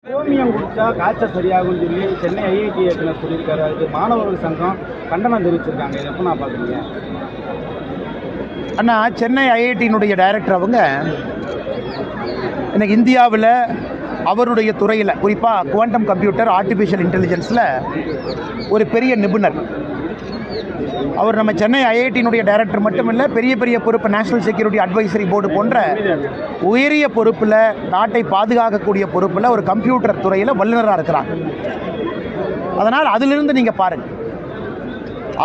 கோமியம் குடிச்சா காய்ச்சல் சரியாகும்னு சொல்லி சென்னை ஐஐடி இயக்குனர் சொல்லியிருக்காரு. அதுக்கு மாணவர்கள் சங்கம் கண்டனம் தெரிவிச்சிருக்காங்க. இதை எப்போ நான் பார்க்குறீங்க? அண்ணா, சென்னை ஐஐடியினுடைய டைரக்டர் அவங்க எனக்கு இந்தியாவில் அவருடைய துறையில் குறிப்பாக குவாண்டம் கம்ப்யூட்டர் ஆர்டிஃபிஷியல் இன்டெலிஜென்ஸில் ஒரு பெரிய நிபுணர். அவர் நம்ம சென்னை ஐஐடியினுடைய டைரக்டர் மட்டும் இல்லை, பெரிய பெரிய பொறுப்பு நேஷனல் செக்யூரிட்டி அட்வைசரி போர்டு போன்ற உயரிய பொறுப்பில், நாட்டை பாதுகாக்கக்கூடிய பொறுப்பில் ஒரு கம்ப்யூட்டர் துறையில் வல்லுநராக இருக்கிறாங்க. அதனால் அதிலிருந்து நீங்கள் பாருங்கள்,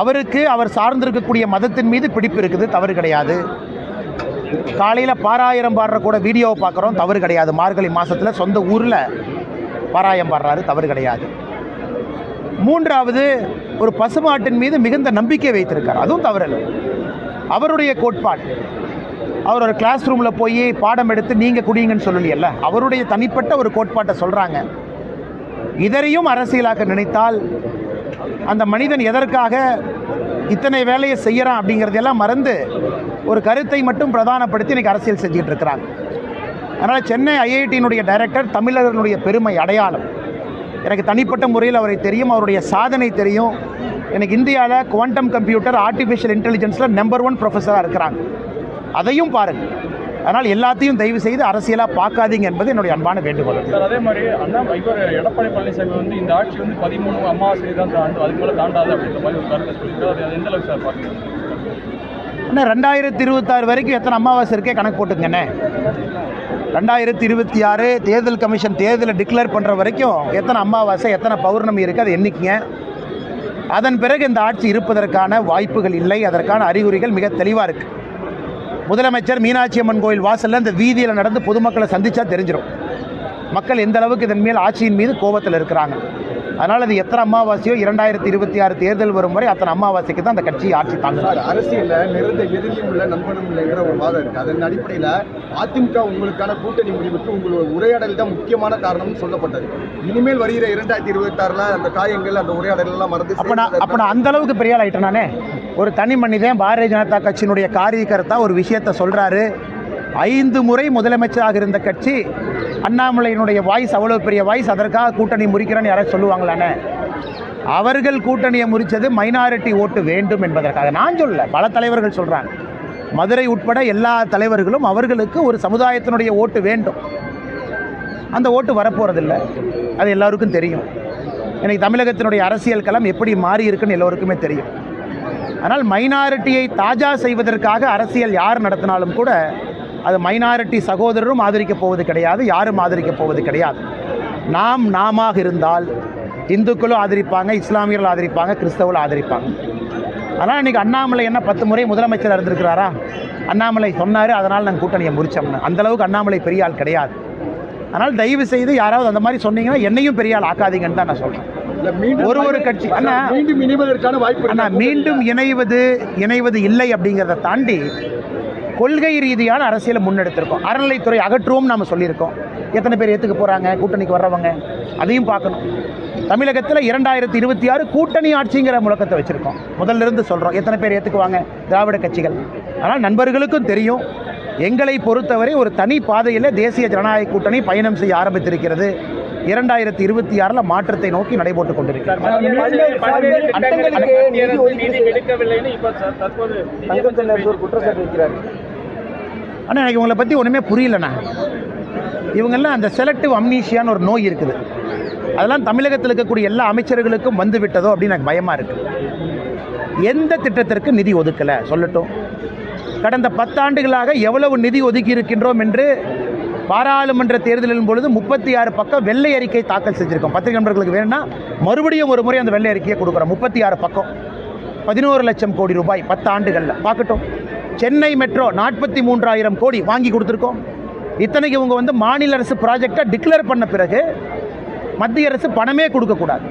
அவருக்கு அவர் சார்ந்திருக்கக்கூடிய மதத்தின் மீது பிடிப்பு இருக்குது, தவறு கிடையாது. காலையில் பாராயிரம் பாடுற கூட வீடியோவை பார்க்குறோம், தவறு கிடையாது. மார்கழி மாதத்தில் சொந்த ஊரில் பாராயம் பாடுறாரு, தவறு கிடையாது. மூன்றாவது, ஒரு பசுமாட்டின் மீது மிகுந்த நம்பிக்கை வைத்திருக்கார், அதுவும் தவறில்லை. அவருடைய கோட்பாடு, அவர் ஒரு கிளாஸ் ரூமில் போய் பாடம் எடுத்து நீங்கள் குடிங்கன்னு சொல்லலையல்ல, அவருடைய தனிப்பட்ட ஒரு கோட்பாட்டை சொல்கிறாங்க. இதரையும் அரசியலாக்க நினைத்தால் அந்த மனிதன் எதற்காக இத்தனை வேலையை செய்கிறான் அப்படிங்கிறதெல்லாம் மறந்து ஒரு கருத்தை மட்டும் பிரதானப்படுத்தி இன்றைக்கி அரசியல் செஞ்சுட்டு இருக்கிறாங்க. அதனால் சென்னை ஐஐடியினுடைய டைரக்டர் தமிழர்களுடைய பெருமை அடையாளம். எனக்கு தனிப்பட்ட முறையில் அவரை தெரியும், அவருடைய சாதனை தெரியும். எனக்கு இந்தியாவில் குவாண்டம் கம்ப்யூட்டர் ஆர்டிஃபிஷியல் இன்டெலிஜென்ஸில் நம்பர் 1 ப்ரொஃபஸராக இருக்கிறாங்க. அதையும் பாருங்கள். அதனால் எல்லாத்தையும் தயவு செய்து அரசியலாக பார்க்காதீங்க என்பது என்னுடைய அன்பான வேண்டுகோள். சார், அதே மாதிரி இவர் எடப்பாடி பழனிசாமி இந்த ஆட்சி 13 அமாவாசை தான் தாண்டும், அதுக்கு மேலே தாண்டாது அப்படின்ற மாதிரி ஒரு கருத்தை சொல்லியிருக்காரு. அது எந்த அளவுக்கு சார் பார்க்குறீங்க? அண்ணா, 2026 வரைக்கும் எத்தனை அமாவாசை இருக்கே கணக்கு போட்டுக்கங்கண்ணே. 2026 தேர்தல் கமிஷன் தேர்தலை டிக்ளேர் பண்ணுற வரைக்கும் எத்தனை அமாவாசை எத்தனை பௌர்ணமி இருக்குது அதை எண்ணிக்கங்க. அதன் பிறகு இந்த ஆட்சி இருப்பதற்கான வாய்ப்புகள் இல்லை, அதற்கான அறிகுறிகள் மிக தெளிவாக இருக்குது. முதலமைச்சர் மீனாட்சி அம்மன் கோயில் வாசலில் இந்த வீதியில் நடந்து பொதுமக்களை சந்தித்தா தெரிஞ்சிடும் மக்கள் எந்த அளவுக்கு இதன் மேல் ஆட்சியின் மீது கோபத்தில் இருக்கிறாங்க. அதனால் அது எத்தனை அமாவாசையோ 2026 தேர்தல் வரும் வரை அத்தனை அமாவாசைக்கு தான் அந்த கட்சி ஆட்சி தாங்க. அரசியலில் நிறைந்த எதிரியும் இல்லை நண்பனும் இல்லைங்கிற ஒரு வாதம் இருக்குது. அதன் அடிப்படையில் அதிமுக உங்களுக்கான கூட்டணி முடிவுக்கு உங்களோட உரையாடல் தான் முக்கியமான காரணம்னு சொல்லப்பட்டது. இனிமேல் வருகிற 2026 அந்த காயங்கள் அந்த உரையாடல் எல்லாம் மறந்து அப்போ நான் அந்த அளவுக்கு பெரிய ஆள் ஆகிட்டேன். நானே ஒரு தனி மனிதன் பாரதிய ஜனதா கட்சியினுடைய காரியகர்த்தா ஒரு விஷயத்தை சொல்கிறாரு. 5 முறை முதலமைச்சராக இருந்த கட்சி, அண்ணாமலையினுடைய வாய்ஸ் அவ்வளோ பெரிய வாய்ஸ், அதற்காக கூட்டணி முறிக்கிறேன்னு யாராவது சொல்லுவாங்களானே? அவர்கள் கூட்டணியை முறித்தது மைனாரிட்டி ஓட்டு வேண்டும் என்பதற்காக. நான் சொல்லல, பல தலைவர்கள் சொல்கிறாங்க. மதுரை உட்பட எல்லா தலைவர்களும் அவர்களுக்கு ஒரு சமுதாயத்தினுடைய ஓட்டு வேண்டும். அந்த ஓட்டு வரப்போகிறதில்லை, அது எல்லோருக்கும் தெரியும். எனக்கு தமிழகத்தினுடைய அரசியல் களம் எப்படி மாறி இருக்குன்னு எல்லோருக்குமே தெரியும். ஆனால் மைனாரிட்டியை தாஜா செய்வதற்காக அரசியல் யார் நடத்தினாலும் கூட அது மைனாரிட்டி சகோதரரும் ஆதரிக்கப் போவது கிடையாது, யாரும் ஆதரிக்கப் போவது கிடையாது. நாம இருந்தால் இந்துக்களும் ஆதரிப்பாங்க, இஸ்லாமியர்கள் ஆதரிப்பாங்க, கிறிஸ்தவர்கள் ஆதரிப்பாங்க. அதனால் இன்றைக்கி அண்ணாமலை என்ன 10 முறை முதலமைச்சர் இருந்திருக்கிறாரா? அண்ணாமலை சொன்னார், அதனால் நாங்கள் கூட்டணியை முறிச்சோம்னு. அந்தளவுக்கு அண்ணாமலை பெரிய ஆள் கிடையாது. அதனால் தயவு செய்து யாராவது அந்த மாதிரி சொன்னீங்கன்னா என்னையும் பெரிய ஆள் ஆக்காதீங்கன்னு தான் நான் சொல்கிறேன். ஒரு கட்சி மீண்டும் இணைவது இல்லை அப்படிங்கிறத தாண்டி கொள்கை ரீதியான அரசியலை முன்னெடுத்திருக்கோம். அறநிலைத்துறை அகற்றுவோம் நாம் சொல்லியிருக்கோம். எத்தனை பேர் ஏற்றுக்க போகிறாங்க கூட்டணிக்கு வர்றவங்க, அதையும் பார்க்கணும். தமிழகத்தில் 2026 கூட்டணி ஆட்சிங்கிற முழக்கத்தை வச்சுருக்கோம். முதல்ல இருந்து சொல்கிறோம், எத்தனை பேர் ஏற்றுக்குவாங்க திராவிட கட்சிகள். ஆனால் நண்பர்களுக்கும் தெரியும், எங்களை பொறுத்தவரை ஒரு தனி பாதையில் தேசிய ஜனநாயக கூட்டணி பயணம் செய்ய ஆரம்பித்திருக்கிறது. 2026 மாற்றத்தை நோக்கி நடைபோட்டுக் கொண்டிருக்கிறது. ஆனால் எனக்கு இவங்களை பற்றி ஒன்றுமே புரியலண்ணா. இவங்கெல்லாம் அந்த செலக்டிவ் அம்னீஷியான்னு ஒரு நோய் இருக்குது. அதெல்லாம் தமிழகத்தில் இருக்கக்கூடிய எல்லா அமைச்சர்களுக்கும் வந்து விட்டதோ அப்படின்னு எனக்கு பயமாக இருக்குது. எந்த திட்டத்திற்கு நிதி ஒதுக்கலை சொல்லட்டும். கடந்த 10 ஆண்டுகளாக எவ்வளவு நிதி ஒதுக்கி இருக்கின்றோம் என்று பாராளுமன்ற தேர்தலின் பொழுது 36 பக்கம் வெள்ளை அறிக்கை தாக்கல் செஞ்சுருக்கோம். பத்திரிகை நண்பர்களுக்கு வேணும்னா மறுபடியும் ஒரு முறை அந்த வெள்ளை அறிக்கையை கொடுக்குறோம். 36 பக்கம், 11 லட்சம் கோடி ரூபாய் 10 ஆண்டுகளில் பார்க்கட்டும். சென்னை மெட்ரோ 43,000 கோடி வாங்கி கொடுத்துருக்கோம். இத்தனைக்கு இவங்க மாநில அரசு ப்ராஜெக்டை டிக்ளேர் பண்ண பிறகு மத்திய அரசு பணமே கொடுக்கக்கூடாது.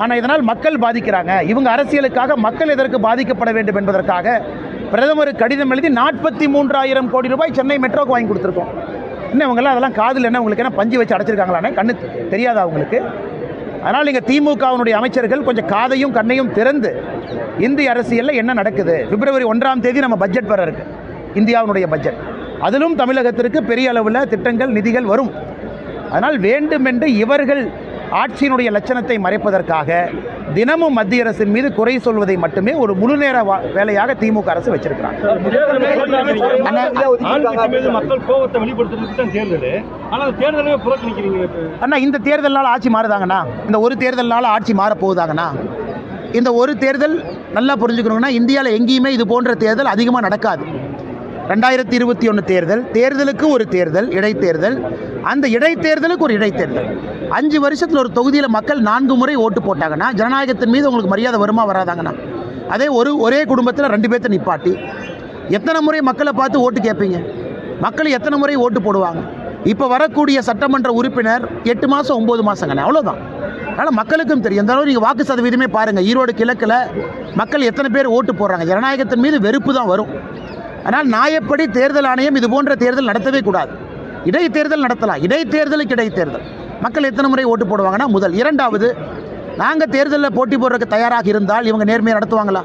ஆனால் இதனால் மக்கள் பாதிக்கிறாங்க. இவங்க அரசியலுக்காக மக்கள் எதற்கு பாதிக்கப்பட வேண்டும் என்பதற்காக பிரதமர் கடிதம் எழுதி 43,000 கோடி ரூபாய் சென்னை மெட்ரோக்கு வாங்கி கொடுத்துருக்கோம். இன்னும் இவங்கெல்லாம் அதெல்லாம் காதில் என்ன உங்களுக்கு என்ன பஞ்சு வச்சு அடைச்சிருக்காங்களானே? கண்ணு தெரியாதா அவங்களுக்கு? அதனால் நீங்கள் திமுகவினுடைய அமைச்சர்கள் கொஞ்சம் காதையும் கண்ணையும் திறந்து இந்திய அரசியலில் என்ன நடக்குது. பிப்ரவரி 1ஆம் தேதி நம்ம பட்ஜெட் வர இருக்குது, இந்தியாவினுடைய பட்ஜெட். அதிலும் தமிழகத்திற்கு பெரிய அளவில் திட்டங்கள் நிதிகள் வரும். அதனால் வேண்டுமென்று இவர்கள் ஆட்சியினுடைய லட்சணத்தை மறைப்பதற்காக தினமும் மத்திய அரசின் மீது குறை சொல்வதை மட்டுமே ஒரு முழு நேர வேலையாக திமுக அரசு வச்சிருக்கிறாங்க. மக்கள் கோபத்தை வெளிப்படுத்துறதுக்கு தான் தேர்தல், ஆனால் தேர்தலே புறக்கணிக்கிறீங்க. அண்ணா, இந்த தேர்தலால் ஆட்சி மாறுதாங்கண்ணா? இந்த ஒரு தேர்தலால் ஆட்சி மாறப்போகுதாங்கண்ணா? இந்த ஒரு தேர்தல் நல்லா புரிஞ்சுக்கணுங்கன்னா, இந்தியாவில் எங்கேயுமே இது போன்ற தேர்தல் அதிகமாக நடக்காது. 2021 தேர்தலுக்கு ஒரு தேர்தல், இடைத்தேர்தல். அந்த இடைத்தேர்தலுக்கு ஒரு இடைத்தேர்தல். 5 வருஷத்தில் ஒரு தொகுதியில் மக்கள் 4 முறை ஓட்டு போட்டாங்கன்னா ஜனநாயகத்தின் மீது உங்களுக்கு மரியாதை வருமா வராதாங்கண்ணா? அதே ஒரே குடும்பத்தில் 2 பேர்த்த நிப்பாட்டி எத்தனை முறை மக்களை பார்த்து ஓட்டு கேட்பீங்க? மக்கள் எத்தனை முறை ஓட்டு போடுவாங்க? இப்போ வரக்கூடிய சட்டமன்ற உறுப்பினர் 8 மாதம் 9 மாதங்கண்ணா, அவ்வளோதான். அதனால் மக்களுக்கும் தெரியும். இந்த அளவு நீங்கள் வாக்கு சதவீதமே பாருங்கள். ஈரோடு கிழக்கில் மக்கள் எத்தனை பேர் ஓட்டு போடுறாங்க? ஜனநாயகத்தின் மீது வெறுப்பு தான் வரும். ஆனால் நியாயப்படி தேர்தல் ஆணையம் இது போன்ற தேர்தல் நடத்தவே கூடாது. இடைத்தேர்தல் நடத்தலாம். இடைத்தேர்தலுக்கு இடைத்தேர்தல் மக்கள் எத்தனை முறை ஓட்டு போடுவாங்கன்னா முதல். இரண்டாவது, நாங்கள் தேர்தலில் போட்டி போடுறதுக்கு தயாராக இருந்தால் இவங்க நேர்மையை நடத்துவாங்களா?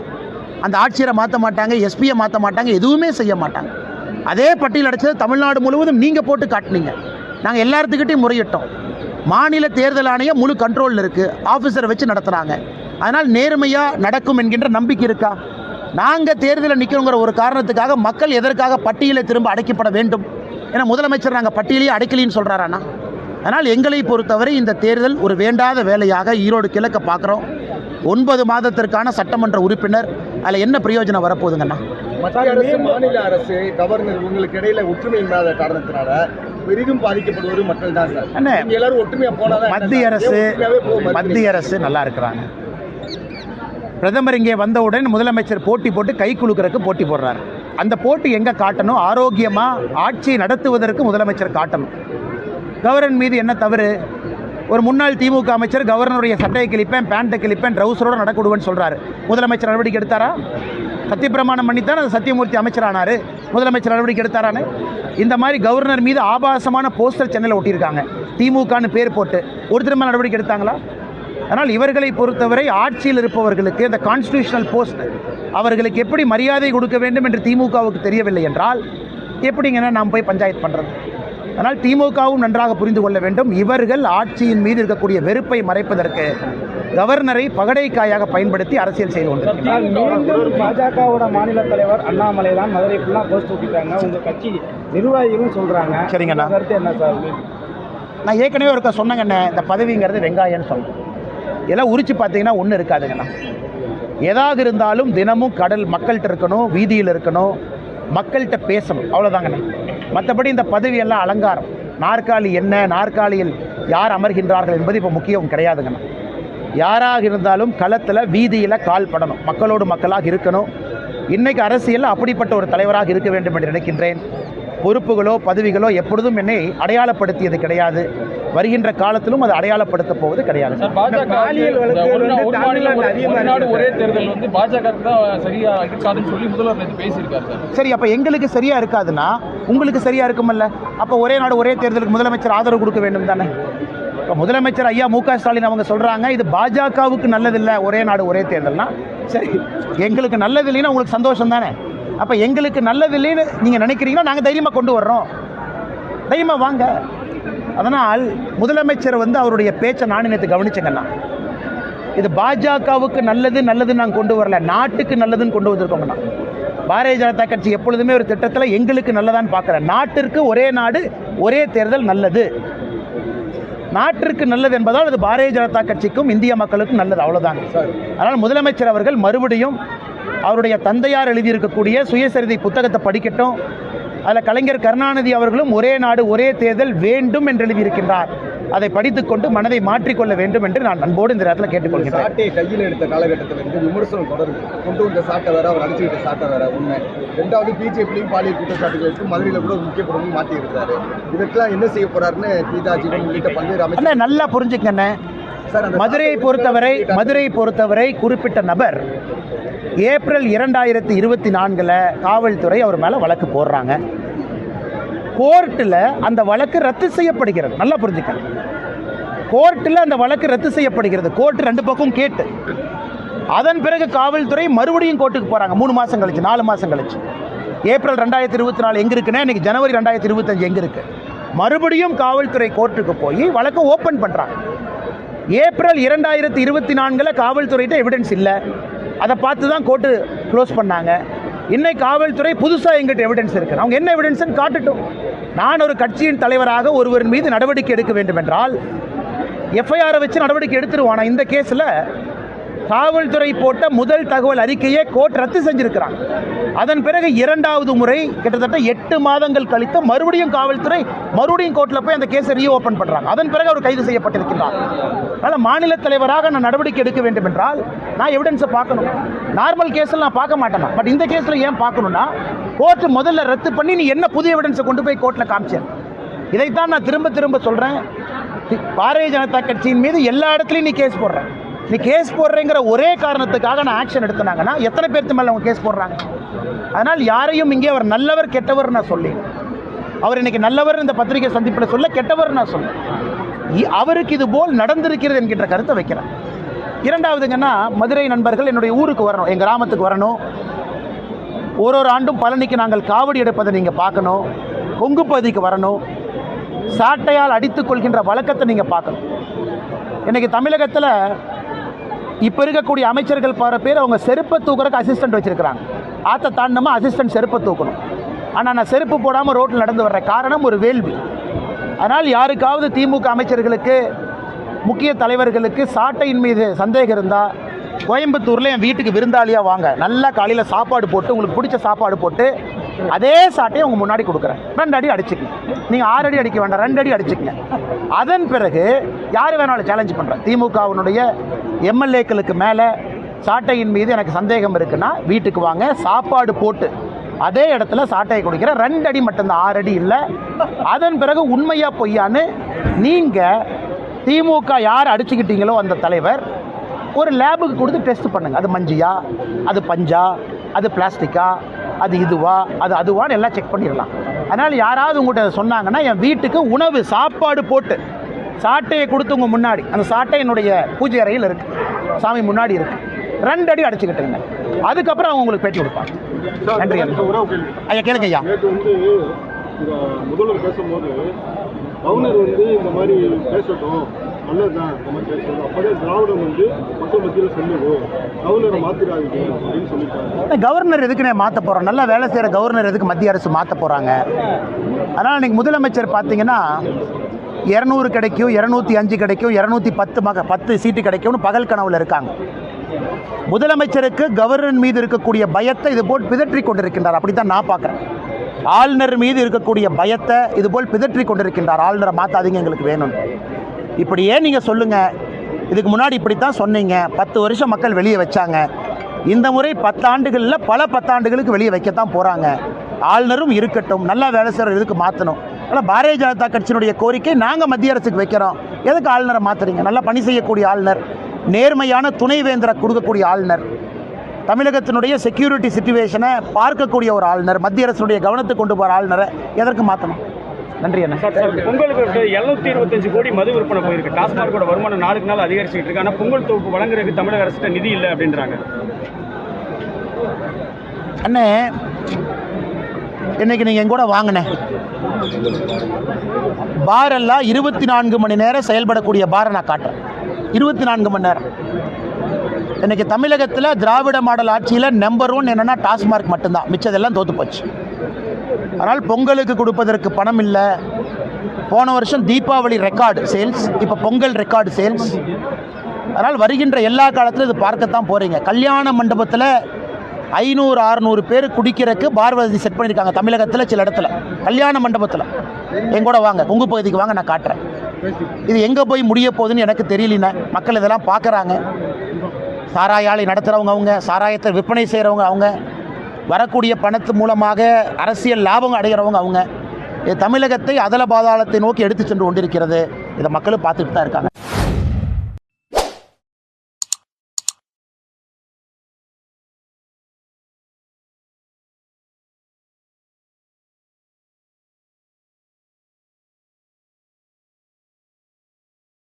அந்த ஆட்சியரை மாற்ற மாட்டாங்க, எஸ்பியை மாற்ற மாட்டாங்க, எதுவுமே செய்ய மாட்டாங்க. அதே பட்டியல் அடைச்சது தமிழ்நாடு முழுவதும் நீங்கள் போட்டு காட்டினீங்க. நாங்கள் எல்லாத்துக்கிட்டையும் முறையிட்டோம். மாநில தேர்தல் ஆணையம் முழு கண்ட்ரோலில் இருக்குது, ஆஃபீஸரை வச்சு நடத்துகிறாங்க. அதனால் நேர்மையாக நடக்கும் என்கின்ற நம்பிக்கை இருக்கா? நாங்கள் தேர்தலில் நிற்கிறோங்கிற ஒரு காரணத்துக்காக மக்கள் எதற்காக பட்டியலை திரும்ப அடைக்கப்பட வேண்டும்? ஏன்னா முதலமைச்சர் நாங்கள் பட்டியலையே அடைக்கலின்னு சொல்கிறாராண்ணா? அதனால் எங்களை பொறுத்தவரை இந்த தேர்தல் ஒரு வேண்டாத வேலையாக ஈரோடு கிழக்க பார்க்குறோம். 9 மாதத்திற்கான சட்டமன்ற உறுப்பினர், அதில் என்ன பிரயோஜனம் வரப்போகுதுங்கண்ணா? மத்திய அரசு, மாநில அரசு, கவர்னர் உங்களுக்கு இடையில ஒற்றுமை இல்லாத காரணத்தினால பெரிதும் பாதிக்கப்படுவது மக்கள் தான் சார். எல்லாரும் ஒற்றுமையா போனாதான் மத்திய அரசு நல்லா இருக்கிறாங்க. பிரதமர் இங்கே வந்தவுடன் முதலமைச்சர் போட்டி போட்டு கை குலுக்கிறதுக்கு போட்டி போடுறாரு. அந்த போட்டி எங்கே காட்டணும்? ஆரோக்கியமாக ஆட்சி நடத்துவதற்கு முதலமைச்சர் காட்டணும். கவர்னர் மீது என்ன தவறு? ஒரு முன்னாள் திமுக அமைச்சர் கவர்னருடைய சட்டையை கிழிப்பேன், பேண்ட்டை கிழிப்பேன், ட்ரௌசரோடு நடக்கூடுவேன்னு சொல்கிறாரு. முதலமைச்சர் நடவடிக்கை எடுத்தாரா? சத்தியப்பிரமாணம் பண்ணித்தான் அது சத்தியமூர்த்தி அமைச்சரானார். முதலமைச்சர் நடவடிக்கை எடுத்தாரான்னு? இந்த மாதிரி கவர்னர் மீது ஆபாசமான போஸ்டர் சென்னையில் ஒட்டியிருக்காங்க, திமுகன்னு பேர் போட்டு. ஒருத்தர் மேலே நடவடிக்கை எடுத்தாங்களா? அதனால் இவர்களை பொறுத்தவரை ஆட்சியில் இருப்பவர்களுக்கு இந்த கான்ஸ்டிடியூஷனல் போஸ்ட் அவர்களுக்கு எப்படி மரியாதை கொடுக்க வேண்டும் என்று திமுகவுக்கு தெரியவில்லை என்றால் எப்படிங்கன்னா நாம் போய் பஞ்சாயத்து பண்ணுறது? அதனால் திமுகவும் நன்றாக புரிந்து கொள்ள வேண்டும். இவர்கள் ஆட்சியின் மீது இருக்கக்கூடிய வெறுப்பை மறைப்பதற்கு கவர்னரை பகடைக்காயாக பயன்படுத்தி அரசியல் செய்து கொண்டிருக்கிறார். பாஜகவோட மாநில தலைவர் அண்ணாமலை தான் மதுரை ஃபுல்லாக போஸ்ட் ஒட்டிட்டாங்க. உங்கள் கட்சி நிர்வாகிகளும் சொல்கிறாங்க. சரிங்கண்ணா, கருத்து என்ன சார்? நான் ஏற்கனவே ஒருக்க சொன்னேங்கண்ணே, இந்த பதவிங்கிறது வெங்காயம்னு சொன்னேன். எல்லாம் உரிச்சு பார்த்தீங்கன்னா ஒன்றும் இருக்காதுங்கண்ணா. எதாக இருந்தாலும் தினமும் மக்கள்கிட்ட இருக்கணும், வீதியில் இருக்கணும், மக்கள்கிட்ட பேசணும், அவ்வளோதாங்கண்ணே. மற்றபடி இந்த பதவியெல்லாம் அலங்காரம். நாற்காலி என்ன, நாற்காலியில் யார் அமர்கின்றார்கள் என்பது இப்போ முக்கியம் கிடையாதுங்கண்ணா. யாராக இருந்தாலும் களத்தில் வீதியில் கால் படணும், மக்களோடு மக்களாக இருக்கணும். இன்றைக்கு அரசியல் அப்படிப்பட்ட ஒரு தலைவராக இருக்க வேண்டும் என்று நினைக்கின்றேன். பொறுப்புகளோ பதவிகளோ எப்பொழுதும் என்னை அடையாளப்படுத்தியது கிடையாது. வருகின்ற காலத்திலும் அது அடையாளப்படுத்த போவது கிடையாது. ஒரே தேர்தல் வந்து பாஜக சரியா இருக்காதுன்னு சொல்லி முதல்வர் பேசியிருக்காரு சார். சரி, அப்போ எங்களுக்கு சரியா இருக்காதுன்னா உங்களுக்கு சரியா இருக்குமல்ல? அப்போ ஒரே நாடு ஒரே தேர்தலுக்கு முதலமைச்சர் ஆதரவு கொடுக்க வேண்டும் தானே? இப்போ முதலமைச்சர் ஐயா மு.க. ஸ்டாலின் அவங்க சொல்கிறாங்க, இது பாஜகவுக்கு நல்லதில்லை ஒரே நாடு ஒரே தேர்தல்னா. சரி, எங்களுக்கு நல்லதில்லைன்னா உங்களுக்கு சந்தோஷம் தானே? அப்போ எங்களுக்கு நல்லதில்லைன்னு நீங்கள் நினைக்கிறீங்கன்னா நாங்கள் தைரியமாக கொண்டு வர்றோம், தைரியமாக வாங்க. அதனால் முதலமைச்சர் அவருடைய பேச்சை நான் நேற்று கவனிச்சேங்கண்ணா. இது பாஜகவுக்கு நல்லதுன்னு நாங்கள் கொண்டு வரல, நாட்டுக்கு நல்லதுன்னு கொண்டு வந்திருக்கோங்கண்ணா. பாரதிய ஜனதா கட்சி எப்பொழுதுமே ஒரு திட்டத்தில் எங்களுக்கு நல்லதான்னு பார்க்குறேன். நாட்டிற்கு ஒரே நாடு ஒரே தேர்தல் நல்லது, நாட்டிற்கு நல்லது என்பதால் அது பாரதிய ஜனதா கட்சிக்கும் இந்திய மக்களுக்கும் நல்லது, அவ்வளோதாங்க. அதனால் முதலமைச்சர் அவர்கள் மறுபடியும் அவருடைய தந்தையார் எழுதியிருக்கக்கூடிய சுயசரிதை புத்தகத்தை படிக்கட்டும். அதில் கலைஞர் கருணாநிதி அவர்களும் ஒரே நாடு ஒரே தேர்தல் வேண்டும் என்று எழுதியிருக்கின்றார். அதை படித்துக்கொண்டு மனதை மாற்றிக்கொள்ள வேண்டும் என்று நான் அன்போடு இந்த நேரத்தில் கேட்டுக்கொள்கிறேன். சாட்டை கையில் எடுத்த காலகட்டத்தில் விமர்சனம் தொடரும். கொண்டு வந்த சாட்டை வேற, அவர் அடிச்சுக்கிட்ட சாட்டை வேற உண்மை. ரெண்டாவது பிஜேபியும் பாலியல் குற்றச்சாட்டுகளுக்கு மதுரையில் கூட முக்கிய படம் மாற்றி இருக்கிறாரு. இதற்கெல்லாம் என்ன செய்ய போறாருன்னு கீதாஜி உள்ளிட்ட பல்வேறு அமைச்சர் நல்லா புரிஞ்சுக்கண்ணே. மதுரை பொறுத்தவரை குறிப்பிட்ட நபர் ஏப்ரல் 2024 காவல்துறை அவர் மேலே வழக்கு போடுறாங்க. கோர்ட்டில் அந்த வழக்கு ரத்து செய்யப்படுகிறது. நல்லா புரிஞ்சுக்கணும், கோர்ட்டில் அந்த வழக்கு ரத்து செய்யப்படுகிறது. கோர்ட்டு 2 பக்கம் கேட்டு அதன் பிறகு காவல்துறை மறுபடியும் கோர்ட்டுக்கு போகிறாங்க. 3 மாதம் கழிச்சு 4 மாதம் கழிச்சு. ஏப்ரல் 2024 எங்கே இருக்குன்னா இன்றைக்கி ஜனவரி 2025 எங்கே இருக்குது? மறுபடியும் காவல்துறை கோர்ட்டுக்கு போய் வழக்கை ஓப்பன் பண்ணுறாங்க. ஏப்ரல் 2024 காவல்துறையிட்ட எவிடன்ஸ் இல்லை, அதை பார்த்து தான் கோர்ட்டு க்ளோஸ் பண்ணாங்க. இன்னைக்கு காவல்துறை புதுசாக எங்கிட்ட எவிடன்ஸ் இருக்குது, அவங்க என்ன எவிடன்ஸ்ன்னு காட்டட்டும். நான் ஒரு கட்சியின் தலைவராக ஒருவரின் மீது நடவடிக்கை எடுக்க வேண்டும் என்றால் எஃப்ஐஆரை வச்சு நடவடிக்கை எடுத்துருவானா? இந்த கேஸில் காவல்துறை போட்ட முதல் தகவல் அறிக்கையை கோர்ட் ரத்து செஞ்சிருக்கிறாங்க. அதன் பிறகு இரண்டாவது முறை கிட்டத்தட்ட 8 மாதங்கள் கழித்து மறுபடியும் காவல்துறை மறுபடியும் கோர்ட்டில் போய் அந்த கேஸை ரீஓப்பன் பண்ணுறாங்க. அதன் பிறகு அவர் கைது செய்யப்பட்டிருக்கிறார். அதனால் மாநில தலைவராக நான் நடவடிக்கை எடுக்க வேண்டும் என்றால் நான் எவிடன்ஸை பார்க்கணும். நார்மல் கேஸில் நான் பார்க்க மாட்டேன். பட் இந்த கேஸில் ஏன் பார்க்கணும்னா கோர்ட்டு முதல்ல ரத்து பண்ணி நீ என்ன புதிய எவிடன்ஸை கொண்டு போய் கோர்ட்டில் காமிச்சேன். இதைத்தான் நான் திரும்ப திரும்ப சொல்கிறேன். பாரதிய ஜனதா கட்சியின் மீது எல்லா இடத்துலையும் நீ கேஸ் போடுறேன். நீ கேஸ் போடுறேங்கிற ஒரே காரணத்துக்காக நான் ஆக்ஷன் எடுத்துனாங்கன்னா எத்தனை பேருக்கு மேலே அவங்க கேஸ் போடுறாங்க? அதனால் யாரையும் இங்கே அவர் நல்லவர் கெட்டவர் நான் சொல்லி, அவர் இன்னைக்கு நல்லவர் இந்த பத்திரிகை சந்திப்பில் சொல்ல, கெட்டவர் நான் சொல்ல, அவருக்கு இது போல் நடந்திருக்கிறது என்கின்ற கருத்தை வைக்கிறேன். இரண்டாவதுங்கன்னா மதுரை நண்பர்கள் என்னுடைய ஊருக்கு வரணும், எங்கள் கிராமத்துக்கு வரணும். ஒரு ஆண்டும் பழனிக்கு நாங்கள் காவடி எடுப்பதை நீங்கள் பார்க்கணும். கொங்கு பகுதிக்கு வரணும். சாட்டையால் அடித்துக் கொள்கின்ற வழக்கத்தை நீங்கள் பார்க்கணும். இன்றைக்கி தமிழகத்தில் இப்போ இருக்கக்கூடிய அமைச்சர்கள் பல பேர் அவங்க செருப்பை தூக்குறதுக்கு அசிஸ்டன்ட் வச்சுருக்கிறாங்க. ஆற்றை தாண்டமா அசிஸ்டன்ட் செருப்பை தூக்கணும். ஆனால் நான் செருப்பு போடாமல் ரோட்டில் நடந்து வர்ற காரணம் ஒரு வேள்வி. அதனால் யாருக்காவது திமுக அமைச்சர்களுக்கு முக்கிய தலைவர்களுக்கு சாட்டையின் மீது சந்தேகம் இருந்தால் கோயம்புத்தூரில் என் வீட்டுக்கு விருந்தாளியாக வாங்க, நல்லா காலையில் சாப்பாடு போட்டு உங்களுக்கு பிடிச்ச சாப்பாடு போட்டு அதே சாட்டையை உங்கள் முன்னாடி கொடுக்குறேன். 2 அடி அடிச்சுக்கங்க. நீங்கள் 6 அடி அடிக்க வேண்டாம், 2 அடி அடிச்சுக்கங்க. அதன் பிறகு யார் வேணாலும் சேலஞ்ச் பண்ணுறேன். திமுகவினுடைய எம்எல்ஏக்களுக்கு மேலே சாட்டையின் மீது எனக்கு சந்தேகம் இருக்குன்னா வீட்டுக்கு வாங்க, சாப்பாடு போட்டு அதே இடத்துல சாட்டையை கொடுக்குறேன். 2 அடி மட்டும்தான், 6 அடி இல்லை. அதன் பிறகு உண்மையாக பொய்யான்னு நீங்கள் திமுக யார் அடிச்சுக்கிட்டீங்களோ அந்த தலைவர் ஒரு லேபுக்கு கொடுத்து டெஸ்ட் பண்ணுங்க. அது மஞ்சியா, அது பஞ்சா, அது பிளாஸ்டிக்கா, அது இதுவா, அது அதுவான்னு எல்லாம் செக் பண்ணிடலாம். அதனால் யாராவது உங்கள்கிட்ட சொன்னாங்கன்னா என் வீட்டுக்கு உணவு சாப்பாடு போட்டு சாட்டையை கொடுத்து உங்கள் முன்னாடி, அந்த சாட்டை என்னுடைய பூஜை அறையில் இருக்குது, சாமி முன்னாடி இருக்குது, 2 அடி அடிச்சுக்கிட்டுங்க. அதுக்கப்புறம் அவங்க உங்களுக்கு பேட்டி கொடுப்பாங்க. நன்றி ஐயா. கேளுங்க ஐயா. முதல்வர் பேசும்போது கவர்னர் இந்த மாதிரி பேசட்டும், நல்லதுதான் இந்த மாதிரி பேசுறது, அப்படியே திராவிடம் மக்கள் மத்தியில் சொல்லுவோம், கவர்னரை மாற்றிடாதீங்க அப்படின்னு சொல்லிட்டாங்க. கவர்னர் எதுக்குன்னே மாற்ற போகிறோம்? நல்லா வேலை செய்கிற கவர்னர் எதுக்கு மத்திய அரசு மாற்ற போகிறாங்க? அதனால் இன்றைக்கி முதலமைச்சர் பார்த்தீங்கன்னா 200 கிடைக்கும், 205 கிடைக்கும், 210 சீட்டு கிடைக்கும்னு பகல் கனவுல இருக்காங்க. முதலமைச்சருக்கு கவர்னர் மீது இருக்கக்கூடிய பயத்தை இதுபோல் பிதற்றி கொண்டிருக்கின்றார். அப்படி தான் நான் பார்க்குறேன். ஆளுநர் மீது இருக்கக்கூடிய பயத்தை இதுபோல் பிதற்றி கொண்டிருக்கின்றார். ஆளுநரை மாற்றாதீங்க, எங்களுக்கு வேணும். இப்படியே நீங்கள் சொல்லுங்கள். இதுக்கு முன்னாடி இப்படித்தான் சொன்னீங்க. 10 வருஷம் மக்கள் வெளியே வச்சாங்க. இந்த முறை 10 ஆண்டுகளில் பல 10 ஆண்டுகளுக்கு வெளியே வைக்கத்தான் போகிறாங்க. ஆளுநரும் இருக்கட்டும், நல்லா வேலை செய்கிற இதுக்கு மாற்றணும். ஆனால் பாரதிய ஜனதா கட்சியினுடைய கோரிக்கை நாங்கள் மத்திய அரசுக்கு வைக்கிறோம். எதுக்கு ஆளுநரை மாற்றுறீங்க? நல்லா பணி செய்யக்கூடிய ஆளுநர், நேர்மையான துணைவேந்தரை கொடுக்கக்கூடிய ஆளுநர், தமிழகத்தினுடைய செக்யூரிட்டி சிச்சுவேஷனை பார்க்கக்கூடிய ஒரு ஆளுநர், மத்திய அரசுடைய கவனத்துக்கு கொண்டு போகிற ஆளுநரை எதற்கு மாற்றணும்? நன்றி அண்ணா. பொங்கலுக்கு 725 கோடி மது விற்பனை போயிருக்கு. டாஸ்மாகோட வருமானம் நாளுக்கு நாள் அதிகரிச்சுட்டு இருக்கு. ஆனால் பொங்கல் தொகுப்பு வழங்குறதுக்கு தமிழக அரசு நிதி இல்லை அப்படின்றாங்க. அண்ணே, இன்னைக்கு நீங்கள் எங்கூட வாங்கினேன் பாரெல்லாம் 24 மணி நேரம் செயல்படக்கூடிய பாரை நான் காட்டுறேன். 24 மணி நேரம். இன்றைக்கி தமிழகத்தில் திராவிட மாடல் ஆட்சியில் நம்பர் 1 என்னென்னா டாஸ்மார்க் மட்டும்தான். மிச்சதெல்லாம் தோற்று போச்சு. அதனால் பொங்கலுக்கு கொடுப்பதற்கு பணம் இல்லை. போன வருஷம் தீபாவளி ரெக்கார்டு சேல்ஸ், இப்போ பொங்கல் ரெக்கார்டு சேல்ஸ். அதனால் வருகின்ற எல்லா காலத்திலும் இது பார்க்கத்தான் போகிறீங்க. கல்யாண மண்டபத்தில் 500-600 பேர் குடிக்கிறதுக்கு பார் வசதி செட் பண்ணியிருக்காங்க தமிழகத்தில். சில இடத்துல கல்யாண மண்டபத்தில் எங்கூட வாங்க, கொங்கு பகுதிக்கு வாங்க, நான் காட்டுறேன். இது எங்கே போய் முடிய போகுதுன்னு எனக்கு தெரியலண்ணே. மக்கள் இதெல்லாம் பார்க்குறாங்க. சாராய ஆலை நடத்துகிறவங்க அவங்க, சாராயத்தை விற்பனை செய்கிறவங்க அவங்க, வரக்கூடிய பணத்து மூலமாக அரசியல் லாபம் அடைகிறவங்க அவங்க. இது தமிழகத்தை அதல பாதாளத்தை நோக்கி எடுத்து சென்று கொண்டிருக்கிறது. இதை மக்களும் பார்த்துட்டு தான் இருக்காங்க.